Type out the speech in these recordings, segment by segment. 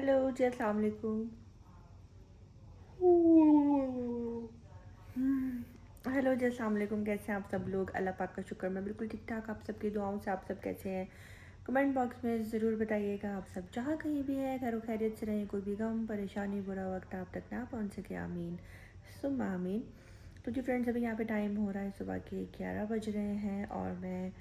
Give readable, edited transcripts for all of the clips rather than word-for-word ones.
Hello जी, अस्सलाम वालेकुम। Hello जी, अस्सलाम वालेकुम। कैसे हैं आप सब लोग? अल्लाह पाक का शुक्र, मैं बिल्कुल ठीक ठाक। आप सबकी दुआओं से आप सब कैसे हैं? कमेंट बॉक्स में ज़रूर बताइएगा। आप सब जहाँ कहीं भी हैं खैर खैरियत से रहें, कोई भी गम परेशानी बुरा वक्त आप तक ना पहुँच सके। आमीन सुम्मा आमीन। तो जी फ्रेंड्स, अभी यहाँ पे टाइम हो रहा है सुबह के 11 बज रहे हैं और मैं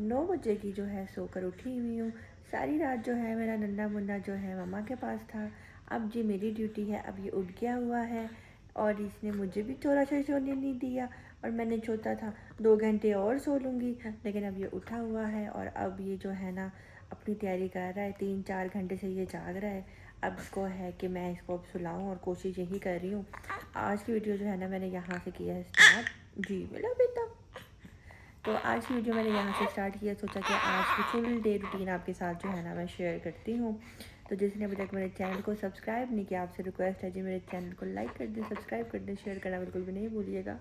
9 बजे की जो है सोकर उठी हुई हूँ। सारी रात जो है मेरा नन्ना मुन्ना जो है मम्मा के पास था। अब जी मेरी ड्यूटी है, अब ये उठ गया हुआ है और इसने मुझे भी थोड़ा सा सोने नहीं दिया। और मैंने सोचा था 2 घंटे और सो लूँगी, लेकिन अब ये उठा हुआ है और अब ये जो है ना अपनी तैयारी कर रहा है। 3-4 घंटे से ये जाग रहा है। अब इसको है कि मैं इसको अब सुलाऊँ और कोशिश यही कर रही हूँ। आज की वीडियो जो है ना मैंने यहाँ से किया है स्टार्ट। जी मिला बेटा। तो आज की वीडियो मैंने यहाँ से स्टार्ट किया, सोचा कि आज की फुल डे रूटीन आपके साथ जो है ना मैं शेयर करती हूँ। तो जिसने अभी तक मेरे चैनल को सब्सक्राइब नहीं किया, आपसे रिक्वेस्ट है जी मेरे चैनल को लाइक कर दें, सब्सक्राइब कर दें, शेयर करना बिल्कुल भी नहीं भूलिएगा।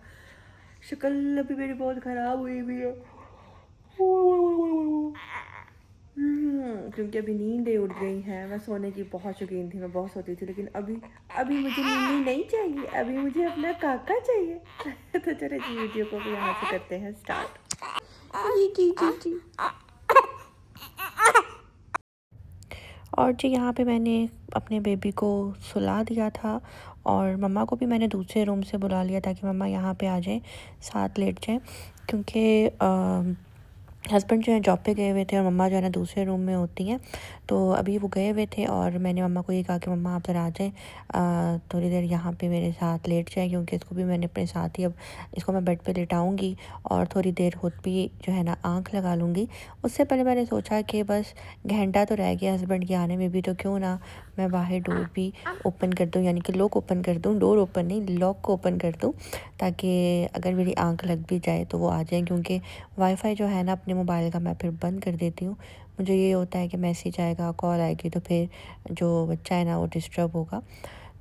शक्ल अभी मेरी बहुत ख़राब हुई हुई है क्योंकि अभी नींदें उड़ गई हैं। मैं सोने की बहुत शौकीन थी, मैं बहुत सोती थी, लेकिन अभी अभी मुझे नींद नहीं चाहिए, अभी मुझे अपना काका चाहिए। तो चलो जी वीडियो को भी यहाँ से करते हैं स्टार्ट। जी जी जी जी। और जी यहाँ पे मैंने अपने बेबी को सुला दिया था और मम्मा को भी मैंने दूसरे रूम से बुला लिया था कि मम्मा यहाँ पे आ जाएं, साथ लेट जाएं, क्योंकि हस्बैंड जो है जॉब पे गए हुए थे और मम्मा जो है ना दूसरे रूम में होती हैं। तो अभी वो गए हुए थे और मैंने मम्मा को ये कहा कि मम्मा आप ज़रा आ जाएं, थोड़ी देर यहाँ पे मेरे साथ लेट जाए, क्योंकि इसको भी मैंने अपने साथ ही अब इसको मैं बेड पे लेटाऊँगी और थोड़ी देर खुद भी जो है ना आँख लगा लूँगी। उससे पहले मैंने सोचा कि बस घंटा तो रह गया हस्बैंड के आने में भी, तो क्यों ना मैं बाहर डोर भी ओपन कर दूँ, यानी कि लॉक ओपन कर दूँ, डोर ओपन नहीं लॉक को ओपन कर दूँ, ताकि अगर मेरी आँख लग भी जाए तो वो आ जाए। क्योंकि वाईफ़ाई जो है ना अपने मोबाइल का मैं फिर बंद कर देती हूँ। मुझे ये होता है कि मैसेज आएगा, कॉल आएगी, तो फिर जो बच्चा है ना वो डिस्टर्ब होगा।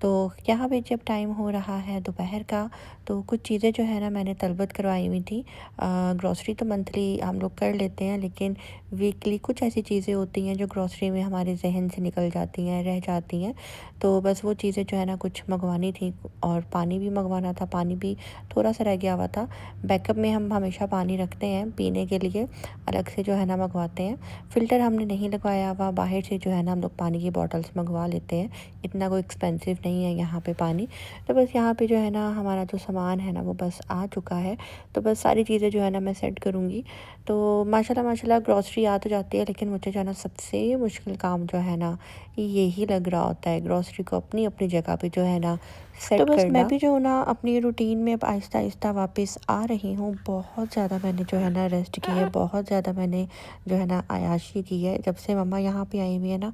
तो यहाँ पे जब टाइम हो रहा है दोपहर का, तो कुछ चीज़ें जो है ना मैंने तलबत करवाई हुई थी। ग्रॉसरी तो मंथली हम लोग कर लेते हैं, लेकिन वीकली कुछ ऐसी चीज़ें होती हैं जो ग्रॉसरी में हमारे जहन से निकल जाती हैं, रह जाती हैं। तो बस वो चीज़ें जो है ना कुछ मंगवानी थी और पानी भी मंगवाना था, पानी भी थोड़ा सा रह गया हुआ था। बैकअप में हम हमेशा पानी रखते हैं पीने के लिए, अलग से जो है ना मंगवाते हैं। फ़िल्टर हमने नहीं लगवाया हुआ, बाहर से जो है ना हम लोग पानी की बॉटल्स मंगवा लेते हैं। इतना कोई एक्सपेंसिव नहीं है यहाँ पे पानी। तो बस यहाँ पे जो है ना हमारा जो सामान है ना वो बस आ चुका है। तो बस सारी चीज़ें जो है ना मैं सेट करूँगी। तो माशाल्लाह माशाल्लाह ग्रॉसरी आ तो जाती है, लेकिन मुझे जो है ना सबसे मुश्किल काम जो है ना यही लग रहा होता है, ग्रॉसरी को अपनी अपनी जगह पे जो है ना सेट करना। तो बस मैं भी जो ना अपनी रूटीन में अब आहिस्ता आहिस्ता वापस आ रही हूँ। बहुत ज़्यादा मैंने जो है ना रेस्ट की है, बहुत ज़्यादा मैंने जो है ना अय्याशी की है। जब से मम्मा यहाँ पे आई हुई है ना,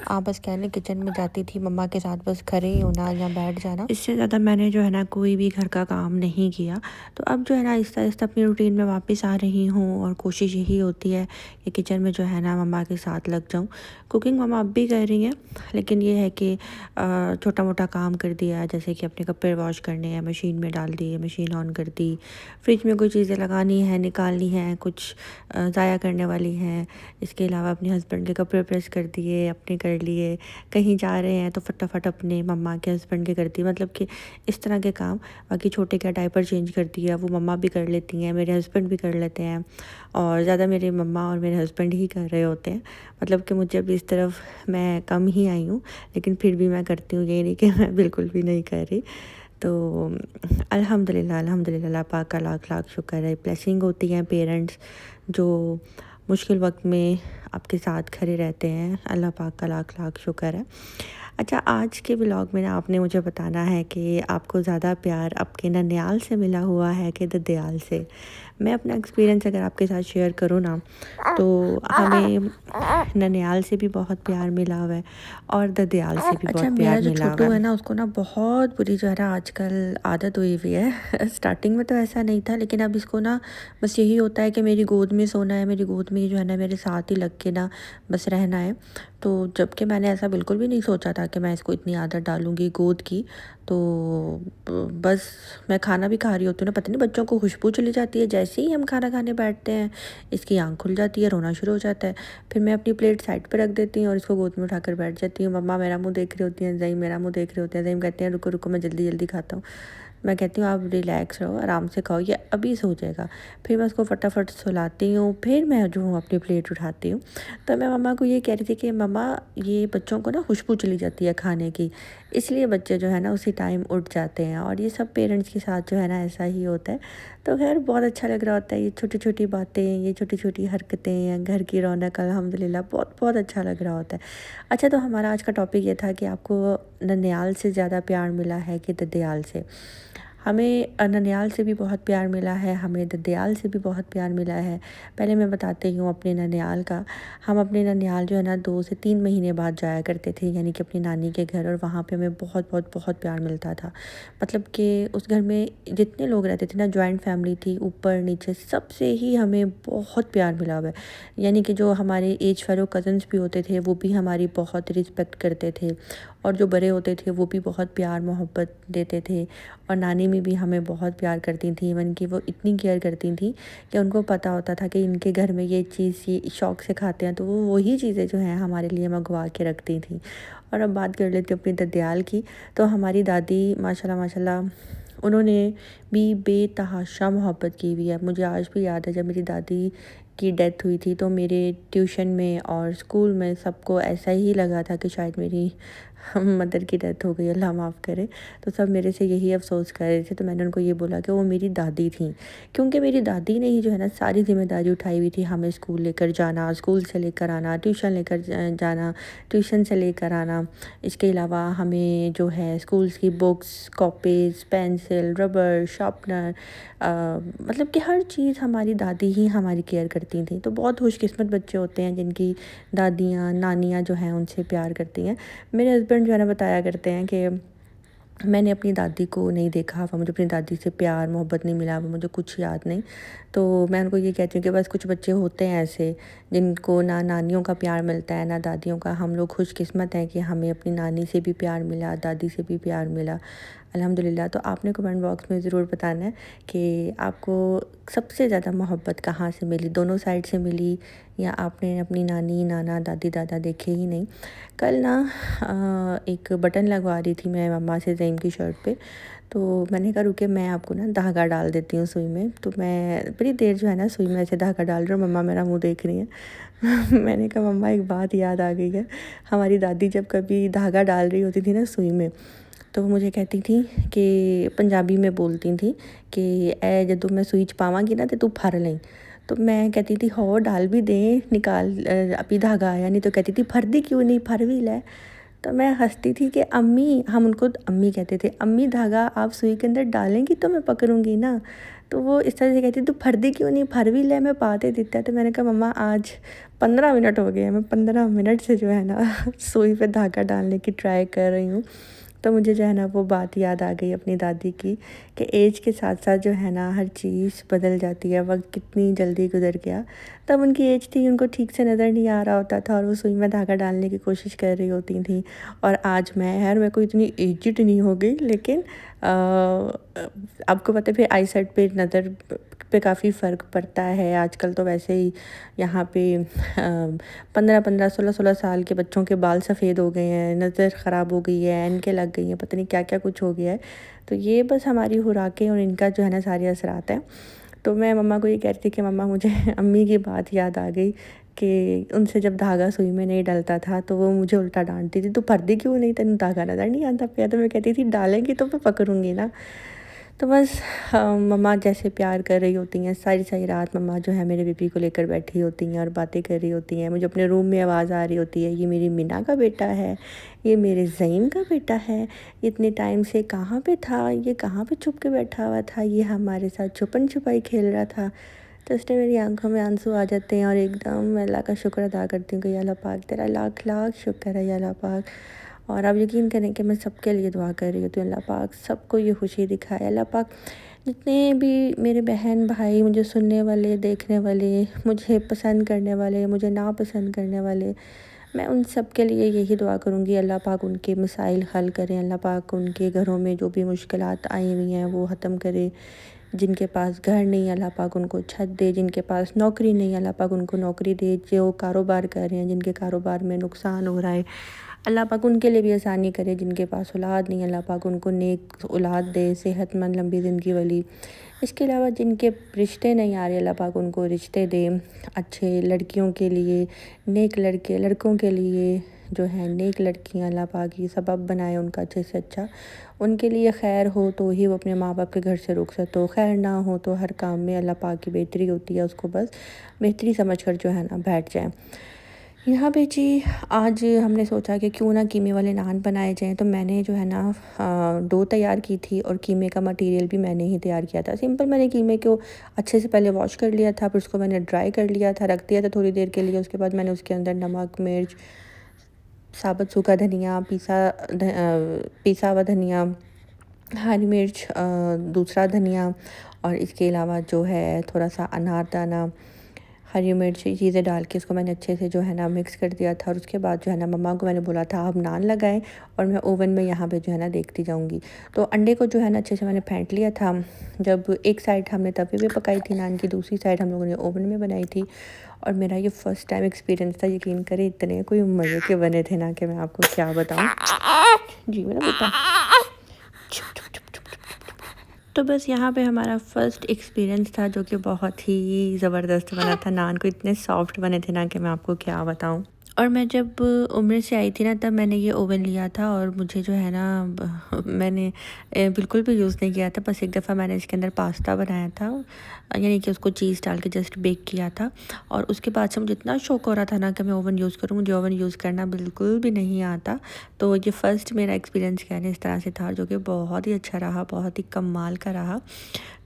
आप बस कह लें किचन में जाती थी मम्मा के साथ, बस खड़े ही होना या बैठ जाना, इससे ज़्यादा मैंने जो है ना कोई भी घर का काम नहीं किया। तो अब जो है ना आहिस्ता आहिस्ता अपनी रूटीन में वापस आ रही हूँ और कोशिश यही होती है कि किचन में जो है ना मम्मा के साथ लग जाऊँ। कुकिंग मम्मा अब भी कर रही हैं, लेकिन ये है कि छोटा मोटा काम कर दिया, जैसे कि अपने कपड़े वॉश करने हैं मशीन में डाल दिए, मशीन ऑन कर दी, फ्रिज में कोई चीज़ें लगानी है निकालनी है, कुछ ज़ाया करने वाली हैं। इसके अलावा अपने हस्बैंड के कपड़े प्रेस कर दिए, अपने कर लिए, कहीं जा रहे हैं तो फटाफट अपने मम्मा के हस्बैंड के कर दिए, मतलब कि इस तरह के काम। बाकी छोटे का डायपर चेंज कर दिया वो मम्मा भी कर लेती हैं, मेरे हस्बैंड भी कर लेते हैं, और ज़्यादा मेरे मम्मा और मेरे हस्बैंड ही कर रहे होते हैं। मतलब कि मुझे अब इस तरफ मैं कम ही आई हूँ, लेकिन फिर भी मैं करती हूँ, ये नहीं कि मैं बिल्कुल भी नहीं कर रही। तो अल्हम्दुलिल्लाह अल्हम्दुलिल्लाह, अल्लाह पाक का लाख लाख शुक्र है। ब्लेसिंग होती हैं पेरेंट्स जो मुश्किल वक्त में आपके साथ खड़े रहते हैं, अल्लाह पाक का लाख लाख शुक्र है। अच्छा, आज के व्लॉग में ना आपने मुझे बताना है कि आपको ज़्यादा प्यार आपके ननिहाल से मिला हुआ है कि ददयाल से। मैं अपना एक्सपीरियंस अगर आपके साथ शेयर करूँ ना, तो हमें ननिहाल से भी बहुत प्यार मिला हुआ है और ददयाल से भी बहुत प्यार मिला हुआ है। छोटू है ना उसको ना बहुत बुरी जो है ना आजकल आदत हुई हुई है। स्टार्टिंग में तो ऐसा नहीं था, लेकिन अब इसको ना बस यही होता है कि मेरी गोद में सोना है, मेरी गोद में जो है ना मेरे साथ ही लग के ना बस रहना है। तो जबकि मैंने ऐसा बिल्कुल भी नहीं सोचा था कि मैं इसको इतनी आदत डालूँगी गोद की। तो बस मैं खाना भी खा रही होती हूँ ना, पता नहीं बच्चों को खुशबू चली जाती है, जैसे ही हम खाना खाने बैठते हैं इसकी आँख खुल जाती है, रोना शुरू हो जाता है। फिर मैं अपनी प्लेट साइड पे रख देती हूँ और इसको गोद में उठाकर बैठ जाती हूँ। मम्मा मेरा मुँह देख रही होती हैं, ज़ईम मेरा मुँह देख रहे होते हैं। ज़ईम कहते हैं रुको, रुको मैं जल्दी-जल्दी खाता हूँ। मैं कहती हूँ आप रिलैक्स रहो, आराम से खाओ, ये अभी सो जाएगा। फिर मैं उसको फटाफट सुलाती हूँ, फिर मैं जो हूँ अपनी प्लेट उठाती हूँ। तो मैं मम्मा को ये कह रही थी कि मम्मा ये बच्चों को ना खुशबू चली जाती है खाने की, इसलिए बच्चे जो है ना उसी टाइम उठ जाते हैं, और ये सब पेरेंट्स के साथ जो है ना ऐसा ही होता है। तो खैर बहुत अच्छा लग रहा होता है, ये छोटी-छोटी बातें, ये छोटी-छोटी हरकतें, घर की रौनक अल्हम्दुलिल्लाह बहुत बहुत अच्छा लग रहा होता है। अच्छा, तो हमारा आज का टॉपिक ये था कि आपको ननिहाल से ज़्यादा प्यार मिला है कि ददियाल से? हमें ननिहाल से भी बहुत प्यार मिला है, हमें ददियाल से भी बहुत प्यार मिला है। पहले मैं बताती हूँ अपने ननिहाल का। हम अपने ननिहाल जो है ना 2 से 3 महीने बाद जाया करते थे, यानी कि अपनी नानी के घर, और वहाँ पे हमें बहुत बहुत बहुत प्यार मिलता था। मतलब कि उस घर में जितने लोग रहते थे ना, जॉइंट फैमिली थी, ऊपर नीचे सबसे ही हमें बहुत प्यार मिला हुआ है। यानी कि जो हमारे एज फेलो कज़न्स भी होते थे वो भी हमारी बहुत रिस्पेक्ट करते थे, और जो बड़े होते थे वो भी बहुत प्यार मोहब्बत देते थे। और नानी में भी हमें बहुत प्यार करती थी, इवन कि वो इतनी केयर करती थी कि उनको पता होता था कि इनके घर में ये चीज़ ये शौक़ से खाते हैं, तो वो वही चीज़ें जो हैं हमारे लिए मंगवा के रखती थी। और अब बात कर लेती हूँ अपनी ददियाल की। तो हमारी दादी माशाल्लाह माशाल्लाह उन्होंने भी बेतहाशा मोहब्बत की हुई है। मुझे आज भी याद है जब मेरी दादी की डेथ हुई थी, तो मेरे ट्यूशन में और स्कूल में सबको ऐसा ही लगा था कि शायद मेरी मदर की डेथ हो गई, अल्लाह माफ़ करे। तो सब मेरे से यही अफ़सोस कर रहे थे। तो मैंने उनको ये बोला कि वो मेरी दादी थीं, क्योंकि मेरी दादी ने ही जो है ना सारी ज़िम्मेदारी उठाई हुई थी, हमें स्कूल लेकर जाना, स्कूल से लेकर आना, ट्यूशन लेकर जाना, ट्यूशन से लेकर आना। इसके अलावा हमें जो है स्कूल्स की books, copies, pencil, rubber, sharpener, मतलब कि हर चीज़ हमारी दादी ही हमारी केयर करती थी। तो बहुत खुशकिस्मत बच्चे होते हैं जिनकी दादियाँ, नानियाँ जो हैं उनसे प्यार करती हैं। मेरे हस्बैंड जो है ना बताया करते हैं कि मैंने अपनी दादी को नहीं देखा, वो मुझे अपनी दादी से प्यार मोहब्बत नहीं मिला, वो मुझे कुछ याद नहीं। तो मैं उनको ये कहती हूँ कि बस कुछ बच्चे होते हैं ऐसे जिनको ना नानियों का प्यार मिलता है ना दादियों का। हम लोग खुशकिस्मत हैं कि हमें अपनी नानी से भी प्यार मिला, दादी से भी प्यार मिला, अल्हम्दुलिल्लाह। तो आपने कमेंट बॉक्स में ज़रूर बताना है कि आपको सबसे ज़्यादा मोहब्बत कहाँ से मिली, दोनों साइड से मिली या आपने अपनी नानी, नाना, दादी, दादा देखे ही नहीं। कल ना एक बटन लगवा रही थी मैं मम्मा से ज़ईम की शर्ट पे, तो मैंने कहा रुके मैं आपको ना धागा डाल देती हूँ सुई में। तो मैं बड़ी देर जो है ना सुई में ऐसे धागा डाल रही हूँ, मम्मा मेरा मुँह देख रही हैं। मैंने कहा मम्मा एक बात याद आ गई है, हमारी दादी जब कभी धागा डाल रही होती थी ना सुई में, तो वो मुझे कहती थी कि पंजाबी में बोलती थी कि ए जदों मैं सुई च पावांगी ना तो तू फर लें। तो मैं कहती थी हो डाल भी दें, निकाल अभी धागा आया नहीं। तो कहती थी फरदी क्यों नहीं, फर भी ले। तो मैं हंसती थी कि अम्मी, हम उनको अम्मी कहते थे, अम्मी धागा आप सुई के अंदर डालेंगी तो मैं पकड़ूंगी ना। तो वो इस तरह से कहती तू फरदी क्यों नहीं, फर भी ले, मैं पा दे देता। तो मैंने कहा मम्मा आज 15 मिनट हो गए हैं, मैं 15 मिनट से जो है ना सुई पे धागा डालने की ट्राई कर रही हूँ। तो मुझे जो है ना वो बात याद आ गई अपनी दादी की कि एज के साथ साथ जो है ना हर चीज़ बदल जाती है, वक्त कितनी जल्दी गुजर गया। तब उनकी एज थी, उनको ठीक से नज़र नहीं आ रहा होता था और वो सुई में धागा डालने की कोशिश कर रही होती थी। और आज मैं कोई इतनी एजिड नहीं हो गई, लेकिन आपको पता है फिर आई साइट पे नज़र पे काफ़ी फ़र्क पड़ता है। आजकल तो वैसे ही यहाँ पे 15-15, 16-16 साल के बच्चों के बाल सफ़ेद हो गए हैं, नज़र ख़राब हो गई है, ऐनकें लग गई हैं, पता नहीं क्या-क्या कुछ हो गया है। तो ये बस हमारी खुराकें और इनका जो है ना सारे असरात हैं। तो मैं मम्मा को ये कह रही थी कि मम्मा मुझे अम्मी की बात याद आ गई कि उनसे जब धागा सुई में नहीं डलता था तो वो मुझे उल्टा डांटती थी, तू फरदी क्यों नहीं, तेनू धागा नज़र नहीं आता पिया। तो मैं कहती थी डालेंगी तो मैं पकड़ूंगी ना। तो बस मम्मा जैसे प्यार कर रही होती हैं, सारी सारी रात मम्मा जो है मेरे बेबी को लेकर बैठी होती हैं और बातें कर रही होती हैं। मुझे अपने रूम में आवाज़ आ रही होती है, ये मेरी मीना का बेटा है, ये मेरे ज़ईम का बेटा है, इतने टाइम से कहाँ पे था, ये कहाँ पे छुप के बैठा हुआ था, ये हमारे साथ छुपन छुपाई खेल रहा था। तो उस टाइम मेरी आंखों में आंसू आ जाते हैं और एकदम मैं अल्लाह का शुक्र अदा करती हूँ कि या अल्लाह पाक तेरा लाख लाख शुक्र है या अल्लाह पाक। और आप यकीन करें कि मैं सबके लिए दुआ कर रही होती हूँ, अल्लाह पाक सबको ये खुशी दिखाए। अल्लाह पाक जितने भी मेरे बहन भाई, मुझे सुनने वाले, देखने वाले, मुझे पसंद करने वाले, मुझे नापसंद करने वाले, मैं उन सब के लिए यही दुआ करूँगी, अल्लाह पाक उनके मसाइल हल करें, अल्लाह पाक उनके घरों में जो भी मुश्किलात आई हुई हैं वो ख़त्म करे। जिनके पास घर नहीं, अल्लाह पाक उनको छत दे। जिनके पास नौकरी नहीं, अल्लाह पाक उनको नौकरी दे। जो कारोबार कर रहे हैं, जिनके कारोबार में नुकसान हो रहा है, अल्लाह पाक उनके लिए भी आसानी करे। जिनके पास औलाद नहीं, अल्लाह पाक उनको नेक औलाद दे, सेहतमंद लंबी ज़िंदगी वाली। इसके अलावा जिनके रिश्ते नहीं आ रहे, अल्लाह पाक उनको रिश्ते दे अच्छे। लड़कियों के लिए नेक लड़के, लड़कों के लिए जो है नेक लड़कियां, अल्लाह पाक ये सबब बनाए उनका अच्छे से अच्छा। उनके लिए खैर हो तो ही वो अपने माँ बाप के घर से रुक सकते हो, खैर ना हो तो हर काम में अल्लाह पाक की बेहतरी होती है, उसको बस बेहतरी समझ कर जो है ना बैठ जाए। यहाँ पे जी आज हमने सोचा कि क्यों ना कीमे वाले नान बनाए जाएँ, तो मैंने जो है ना डो तैयार की थी और कीमे का मटेरियल भी मैंने ही तैयार किया था। सिंपल मैंने कीमे को अच्छे से पहले वॉश कर लिया था, फिर उसको मैंने ड्राई कर लिया था, रख दिया था थोड़ी देर के लिए। उसके बाद मैंने उसके अंदर नमक, मिर्च, साबुत सूखा धनिया, पिसा हुआ धनिया, हरी मिर्च, दूसरा धनिया और इसके अलावा जो है थोड़ा सा अनारदाना, हरी मिर्च, ये चीज़ें डाल के इसको मैंने अच्छे से जो है ना मिक्स कर दिया था। और उसके बाद जो है ना मम्मा को मैंने बोला था आप नान लगाएं और मैं ओवन में यहाँ पे जो है ना देखती जाऊँगी। तो अंडे को जो है ना अच्छे से मैंने फेंट लिया था। जब एक साइड हमने तवे पे पकाई थी नान की, दूसरी साइड हम लोगों ने ओवन में बनाई थी। और मेरा ये फ़र्स्ट टाइम एक्सपीरियंस था, यकीन करें इतने कोई मज़े के बने थे ना कि मैं आपको क्या बताऊँ। जी मेरा बेटा, तो बस यहाँ पे हमारा फ़र्स्ट एक्सपीरियंस था जो कि बहुत ही ज़बरदस्त बना था। नान को इतने सॉफ्ट बने थे ना कि मैं आपको क्या बताऊँ। और मैं जब उम्र से आई थी ना तब मैंने ये ओवन लिया था और मुझे जो है ना मैंने बिल्कुल भी यूज़ नहीं किया था। बस एक दफ़ा मैंने इसके अंदर पास्ता बनाया था, यानी कि उसको चीज़ डाल के जस्ट बेक किया था। और उसके बाद से मुझे इतना शौक हो रहा था ना कि मैं ओवन यूज़ करूँ, मुझे ओवन यूज़ करना बिल्कुल भी नहीं आता। तो ये फ़र्स्ट मेरा एक्सपीरियंस कहने इस तरह से था जो कि बहुत ही अच्छा रहा, बहुत ही कमाल का रहा।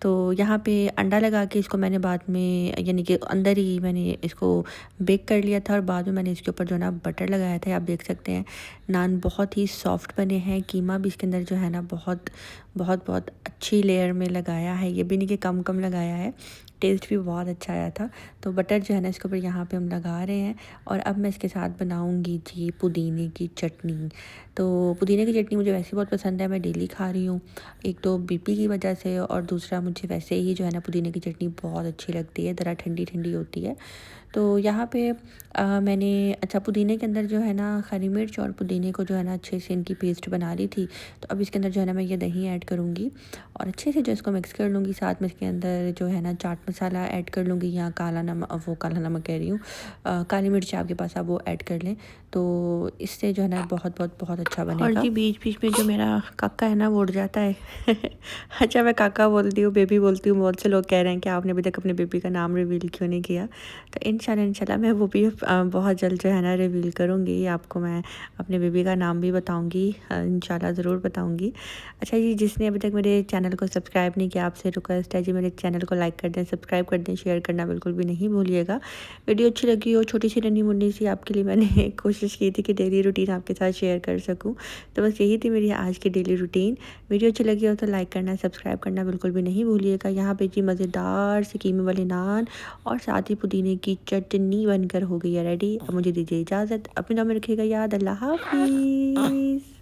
तो यहाँ पे अंडा लगा के इसको मैंने बाद में, यानी कि अंदर ही मैंने इसको बेक कर लिया था और बाद में मैंने इसके ऊपर जो है ना बटर लगाया था। आप देख सकते हैं नान बहुत ही सॉफ्ट बने हैं। कीमा भी इसके अंदर जो है ना बहुत बहुत बहुत अच्छी लेयर में लगाया है, ये भी नहीं कि कम कम लगाया है। टेस्ट भी बहुत अच्छा आया था। तो बटर जो है ना इसके ऊपर यहाँ पे हम लगा रहे हैं। और अब मैं इसके साथ बनाऊँगी जी पुदीने की चटनी। तो पुदीने की चटनी मुझे वैसे बहुत पसंद है, मैं डेली खा रही हूँ। एक तो बीपी की वजह से और दूसरा मुझे वैसे ही जो है ना पुदीने की चटनी बहुत अच्छी लगती है, ज़रा ठंडी ठंडी होती है। तो यहाँ पे मैंने अच्छा पुदीने के अंदर जो है ना हरी मिर्च और पुदीने को जो है ना अच्छे से इनकी पेस्ट बना ली थी। तो अब इसके अंदर जो है ना मैं ये दही ऐड करूँगी और अच्छे से जो इसको मिक्स कर लूँगी। साथ में इसके अंदर जो है ना चाट मसाला ऐड कर लूँगी, या काला नमक, वो काला नमक कह रही हूँ, काली मिर्च आपके पास आप वो ऐड कर लें। तो इससे जो है ना बहुत बहुत बहुत अच्छा बनेगा। और जी बीच बीच में जो मेरा काका है ना वो उड़ जाता है अच्छा मैं काका बोलती हूँ, बेबी बोलती हूँ। बहुत से लोग कह रहे हैं कि आपने अभी तक अपने बेबी का नाम रिवील क्यों नहीं किया। तो इंशाल्लाह मैं वो भी बहुत जल्द जो है ना रिवील करूँगी। आपको मैं अपने बेबी का नाम भी बताऊँगी, इंशाल्लाह ज़रूर बताऊँगी। अच्छा जी, जिसने अभी तक मेरे चैनल को सब्सक्राइब नहीं किया, आपसे रिक्वेस्ट है जी मेरे चैनल को लाइक कर दें, सब्सक्राइब कर दें, शेयर करना बिल्कुल भी नहीं भूलिएगा। वीडियो अच्छी लगी हो, छोटी सी नन्ही मुन्नी सी आपके लिए मैंने कोशिश की थी कि डेली रूटीन आपके साथ शेयर कर सकूँ। तो बस यही थी मेरी आज की डेली रूटीन। वीडियो अच्छी लगी हो तो लाइक करना, सब्सक्राइब करना बिल्कुल भी नहीं भूलिएगा। यहाँ पे जी मज़ेदार से कीमे वाले नान और साथ ही पुदीने की चटनी बनकर हो गई है रेडी। अब मुझे दीजिए इजाज़त, अपनी दुआ में रखिएगा याद। अल्लाह हाफ़िज़।